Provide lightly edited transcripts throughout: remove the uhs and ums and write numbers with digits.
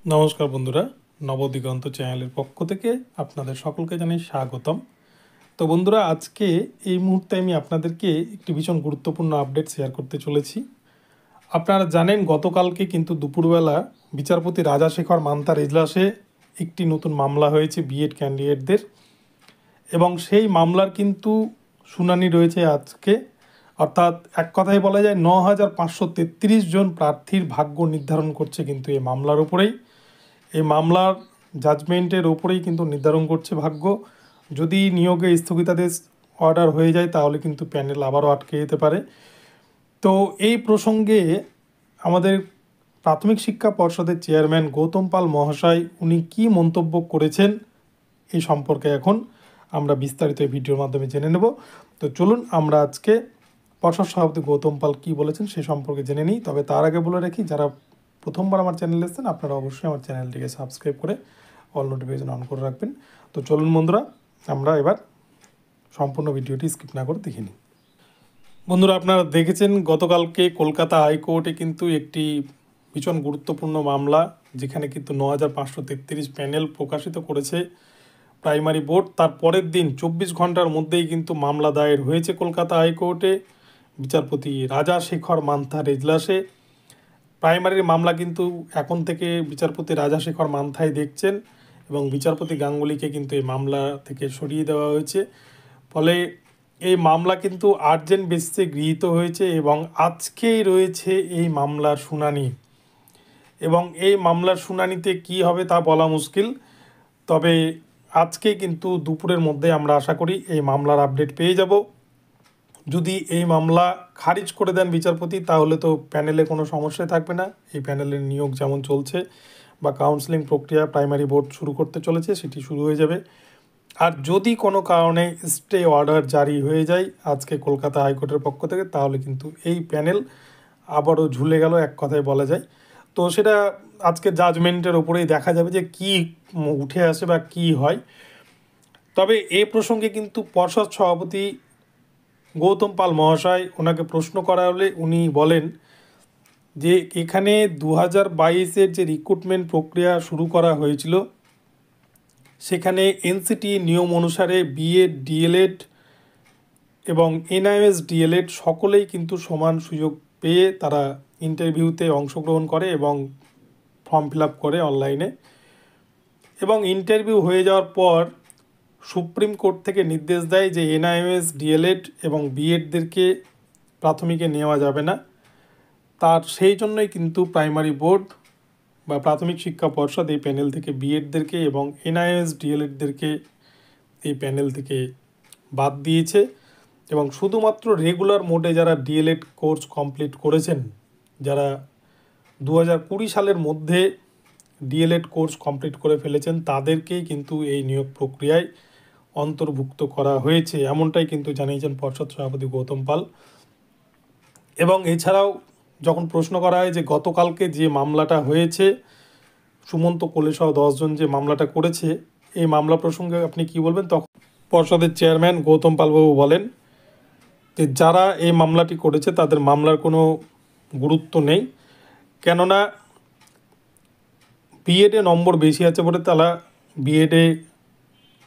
নমস্কার বন্ধুরা, নবদিগন্ত চ্যানেলের পক্ষ থেকে আপনাদের সকলকে জানাই স্বাগতম। তো বন্ধুরা, আজকে এই মুহূর্তে আমি আপনাদেরকে একটি ভীষণ গুরুত্বপূর্ণ আপডেট শেয়ার করতে চলেছি। আপনারা জানেন, গতকালকে কিন্তু দুপুরবেলা বিচারপতি রাজাশেখর মান্তার এজলাসে একটি নতুন মামলা হয়েছে বিএড ক্যান্ডিডেটদের, এবং সেই মামলার কিন্তু শুনানি রয়েছে আজকে। অর্থাৎ এক কথায় বলা যায় ৯,৫৩৩ জন প্রার্থীর ভাগ্য নির্ধারণ করছে কিন্তু এই মামলার উপরেই। এই মামলার জাজমেন্টের ওপরেই কিন্তু নির্ধারণ করছে ভাগ্য। যদি নিয়োগে স্থগিতাদেশ অর্ডার হয়ে যায় তাহলে কিন্তু প্যানেল আবারও আটকে যেতে পারে। তো এই প্রসঙ্গে আমাদের প্রাথমিক শিক্ষা পর্ষদের চেয়ারম্যান গৌতম পাল মহাশয় উনি কী মন্তব্য করেছেন এই সম্পর্কে এখন আমরা বিস্তারিত এই ভিডিওর মাধ্যমে জেনে নেব। তো চলুন আমরা আজকে পর্ষদ সভাপতি গৌতম পাল কী বলেছেন সে সম্পর্কে জেনে নিই। তবে তার আগে বলে রাখি, যারা প্রথমবার আমার চ্যানেলে এসেছেন আপনারা অবশ্যই আমার চ্যানেলটিকে সাবস্ক্রাইব করে অল নোটিফিকেশন অন করে রাখবেন। তো চলুন বন্ধুরা, আমরা এবার সম্পূর্ণ ভিডিওটি স্কিপ না করে দেখে নিই। বন্ধুরা, আপনারা দেখেছেন গতকালকে কলকাতা হাইকোর্টে কিন্তু একটি ভীষণ গুরুত্বপূর্ণ মামলা, যেখানে কিন্তু ৯,৫৩৩ প্যানেল প্রকাশিত করেছে প্রাইমারি বোর্ড। তার পরের দিন ২৪ ঘন্টার মধ্যেই কিন্তু মামলা দায়ের হয়েছে কলকাতা হাইকোর্টে বিচারপতি রাজাশেখর মান্থার এজলাসে। প্রাইমারির মামলা কিন্তু এখন থেকে বিচারপতি রাজাশেখর মান্থাই দেখছেন, এবং বিচারপতি গাঙ্গুলিকে কিন্তু এই মামলা থেকে সরিয়ে দেওয়া হয়েছে। ফলে এই মামলা কিন্তু আর্জেন্ট বেসিসে গৃহীত হয়েছে, এবং আজকেই রয়েছে এই মামলার শুনানি। এবং এই মামলার শুনানিতে কি হবে তা বলা মুশকিল, তবে আজকে কিন্তু দুপুরের মধ্যে আমরা আশা করি এই মামলার আপডেট পেয়ে যাব। যদি এই মামলা খারিজ করে দেন বিচারপতি, তাহলে তো প্যানেলে কোনো সমস্যাই থাকবে না। এই প্যানেলের নিয়োগ যেমন চলছে বা কাউন্সেলিং প্রক্রিয়া প্রাইমারি বোর্ড শুরু করতে চলেছে সেটি শুরু হয়ে যাবে। আর যদি কোনো কারণে স্টে অর্ডার জারি হয়ে যায় আজকে কলকাতা হাইকোর্টের পক্ষ থেকে, তাহলে কিন্তু এই প্যানেল আবারও ঝুলে গেল, এক কথায় বলা যায়। তো সেটা আজকে জাজমেন্টের ওপরেই দেখা যাবে যে কি উঠে আসে বা কি হয়। তবে এ প্রসঙ্গে কিন্তু পর্ষদ সভাপতি গৌতম পাল মহাশয়, ওনাকে প্রশ্ন করা হলে উনি বলেন যে এখানে 2022-এর যে রিক্রুটমেন্ট প্রক্রিয়া শুরু করা হয়েছিল, সেখানে এনসিটি নিয়ম অনুসারে বিএড, ডিএলএড এবং এনআইএস ডিএলএড সকলেই কিন্তু সমান সুযোগ পেয়ে তারা ইন্টারভিউতে অংশগ্রহণ করে এবং ফর্ম ফিল আপ করে অনলাইনে। এবং ইন্টারভিউ হয়ে যাওয়ার পর সুপ্রিম কোর্ট থেকে নির্দেশ দেয় যে এনআইএস, ডিএলএড এবং বিএডদেরকে প্রাথমিকে নেওয়া যাবে না। তার সেই জন্যই কিন্তু প্রাইমারি বোর্ড বা প্রাথমিক শিক্ষা পর্ষদ এই প্যানেল থেকে বিএডদেরকে এবং এনআইএস, ডিএলএডদেরকে এই প্যানেল থেকে বাদ দিয়েছে। এবং শুধুমাত্র রেগুলার মোডে যারা ডিএলএড কোর্স কমপ্লিট করেছেন, যারা 2020 সালের মধ্যে ডিএলএড কোর্স কমপ্লিট করে ফেলেছেন, তাদেরকেই কিন্তু এই নিয়োগ প্রক্রিয়ায় অন্তর্ভুক্ত করা হয়েছে, এমনটাই কিন্তু জানিয়েছেন পর্ষদ সভাপতি গৌতম পাল। এবং এছাড়াও যখন প্রশ্ন করা হয় যে গতকালকে যে মামলাটা হয়েছে, সুমন্ত কোলে সহ 10 জন যে মামলাটা করেছে, এই মামলা প্রসঙ্গে আপনি কি বলবেন, তখন পর্ষদের চেয়ারম্যান গৌতম পালবাবু বলেন যে যারা এই মামলাটি করেছে তাদের মামলার কোনো গুরুত্ব নেই, কেননা বিএডে নম্বর বেশি আছে বলে তারা বিএডে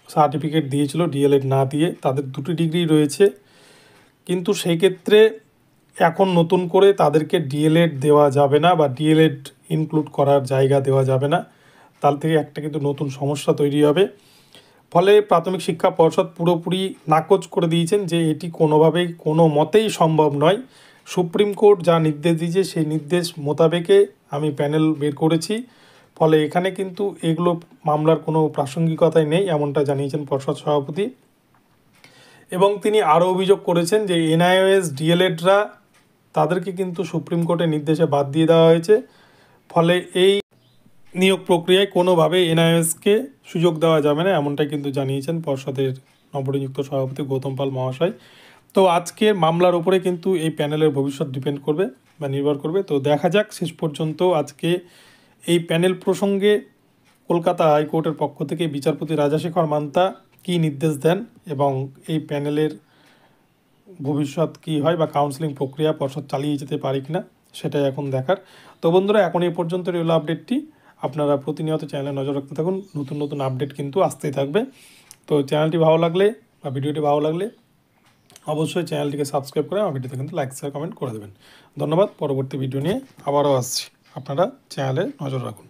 সার্টিফিকেট দিয়েছিল, ডিএলএড না দিয়ে। তাদের 2টি ডিগ্রি রয়েছে, কিন্তু সেই ক্ষেত্রে এখন নতুন করে তাদেরকে ডিএলএড দেওয়া যাবে না বা ডিএলএড ইনক্লুড করার জায়গা দেওয়া যাবে না। তার থেকে একটা কিন্তু নতুন সমস্যা তৈরি হবে। ফলে প্রাথমিক শিক্ষা পর্ষদ পুরোপুরি নাকচ করে দিয়েছেন যে এটি কোনোভাবেই কোনো মতেই সম্ভব নয়। সুপ্রিম কোর্ট যা নির্দেশ দিয়েছে সেই নির্দেশ মোতাবেকে আমি প্যানেল বের করেছি। ফলে এখানে কিন্তু এগুলো মামলার কোনো প্রাসঙ্গিকতাই নেই, এমনটা জানিয়েছেন পর্ষদ সভাপতি। এবং তিনি আরও অভিযোগ করেছেন যে এনআইএস, ডিএলএডরা তাদেরকে কিন্তু সুপ্রিম কোর্টের নির্দেশে বাদ দিয়ে দেওয়া হয়েছে। ফলে এই নিয়োগ প্রক্রিয়ায় কোনোভাবে এনআইএসকে সুযোগ দেওয়া যাবে না, এমনটাই কিন্তু জানিয়েছেন পর্ষদের নবনিযুক্ত সভাপতি গৌতম পাল মহাশয়। তো আজকের মামলার উপরে কিন্তু এই প্যানেলের ভবিষ্যৎ ডিপেন্ড করবে বা নির্ভর করবে। তো দেখা যাক শেষ পর্যন্ত আজকে এই প্যানেল প্রসঙ্গে কলকাতা হাইকোর্টের পক্ষ থেকে বিচারপতি রাজাশেখর মান্তা কী নির্দেশ দেন, এবং এই প্যানেলের ভবিষ্যৎ কী হয় বা কাউন্সেলিং প্রক্রিয়া পর্ষদ চালিয়ে যেতে পারে কিনা সেটাই এখন দেখার। তো বন্ধুরা, এখন এই পর্যন্ত রইল আপডেটটি। আপনারা প্রতিনিয়ত চ্যানেলে নজর রাখতে থাকুন, নতুন নতুন আপডেট কিন্তু আসতেই থাকবে। তো চ্যানেলটি ভালো লাগলে বা ভিডিওটি ভালো লাগলে অবশ্যই চ্যানেলটিকে সাবস্ক্রাইব করে আমার ভিডিওতে কিন্তু লাইক শেয়ার কমেন্ট করে দেবেন। ধন্যবাদ। পরবর্তী ভিডিও নিয়ে আবারও আসছি, আপনারা চ্যানেলে নজর রাখুন।